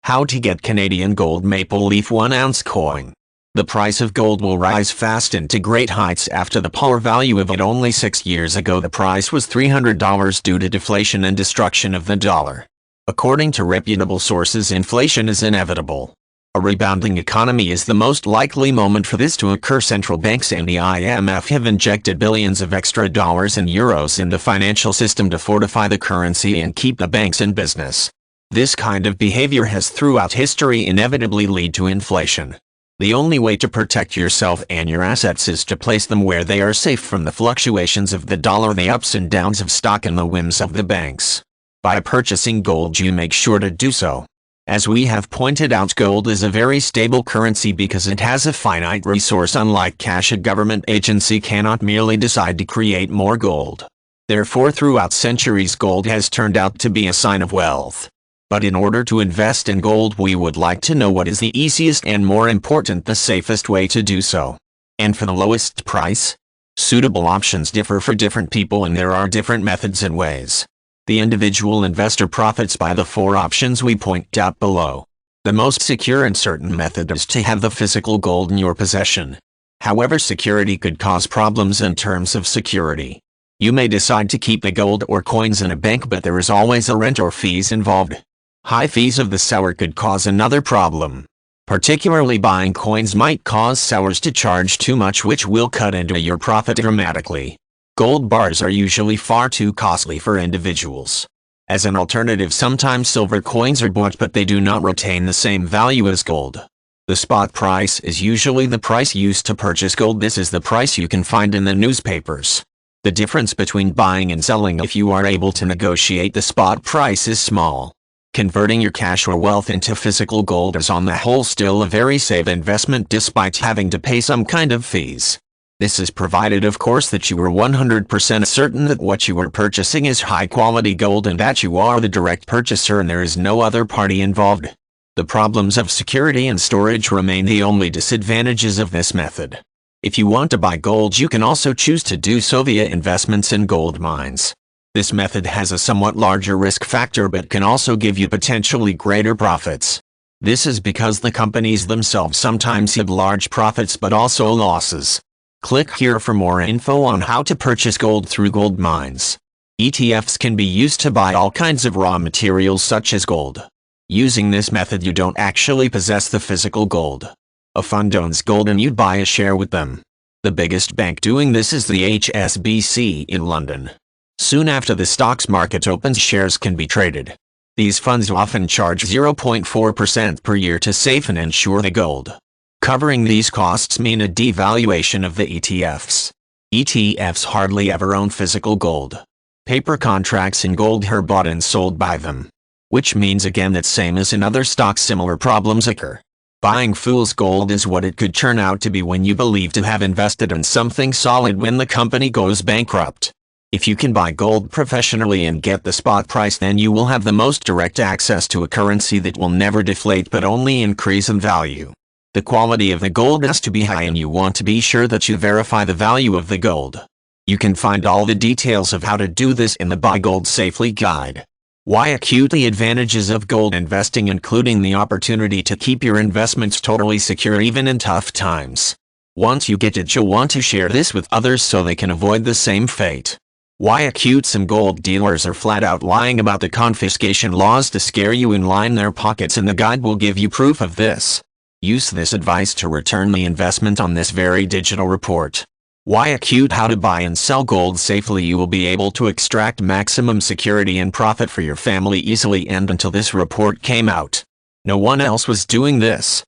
How to get Canadian gold maple leaf 1 ounce coin. The price of gold will rise fast into great heights after the poor value of it. Only 6 years ago the price was $300 due to deflation and destruction of the dollar. According to reputable sources, inflation is inevitable. A rebounding economy is the most likely moment for this to occur. Central banks and the IMF have injected billions of extra dollars and euros in the financial system to fortify the currency and keep the banks in business. This kind of behavior has throughout history inevitably led to inflation. The only way to protect yourself and your assets is to place them where they are safe from the fluctuations of the dollar, the ups and downs of stock, and the whims of the banks. By purchasing gold, you make sure to do so. As we have pointed out, gold is a very stable currency because it has a finite resource. Unlike cash, a government agency cannot merely decide to create more gold. Therefore, throughout centuries, gold has turned out to be a sign of wealth. But in order to invest in gold, we would like to know what is the easiest and, more important, the safest way to do so. And for the lowest price? Suitable options differ for different people, and there are different methods and ways. The individual investor profits by the 4 options we point out below. The most secure and certain method is to have the physical gold in your possession. However, security could cause problems in terms of security. You may decide to keep the gold or coins in a bank, but there is always a rent or fees involved. High fees of the seller could cause another problem. Particularly, buying coins might cause sellers to charge too much, which will cut into your profit dramatically. Gold bars are usually far too costly for individuals. As an alternative, sometimes silver coins are bought, but they do not retain the same value as gold. The spot price is usually the price used to purchase gold. This is the price you can find in the newspapers. The difference between buying and selling, if you are able to negotiate the spot price, is small. Converting your cash or wealth into physical gold is on the whole still a very safe investment, despite having to pay some kind of fees. This is provided, of course, that you are 100% certain that what you are purchasing is high-quality gold and that you are the direct purchaser and there is no other party involved. The problems of security and storage remain the only disadvantages of this method. If you want to buy gold, you can also choose to do so via investments in gold mines. This method has a somewhat larger risk factor but can also give you potentially greater profits. This is because the companies themselves sometimes have large profits but also losses. Click here for more info on how to purchase gold through gold mines. ETFs can be used to buy all kinds of raw materials such as gold. Using this method, you don't actually possess the physical gold. A fund owns gold and you buy a share with them. The biggest bank doing this is the HSBC in London. Soon after the stocks market opens, shares can be traded. These funds often charge 0.4% per year to safe and ensure the gold. Covering these costs mean a devaluation of the ETFs. ETFs hardly ever own physical gold. Paper contracts in gold are bought and sold by them. Which means again that, same as in other stocks, similar problems occur. Buying fool's gold is what it could turn out to be when you believe to have invested in something solid when the company goes bankrupt. If you can buy gold professionally and get the spot price, then you will have the most direct access to a currency that will never deflate but only increase in value. The quality of the gold has to be high and you want to be sure that you verify the value of the gold. You can find all the details of how to do this in the Buy Gold Safely guide. Why acute the advantages of gold investing, including the opportunity to keep your investments totally secure even in tough times. Once you get it, you'll want to share this with others so they can avoid the same fate. Why acute some gold dealers are flat out lying about the confiscation laws to scare you and line their pockets, and the guide will give you proof of this. Use this advice to return the investment on this very digital report. Why acute how to buy and sell gold safely. You will be able to extract maximum security and profit for your family easily, and until this report came out, no one else was doing this.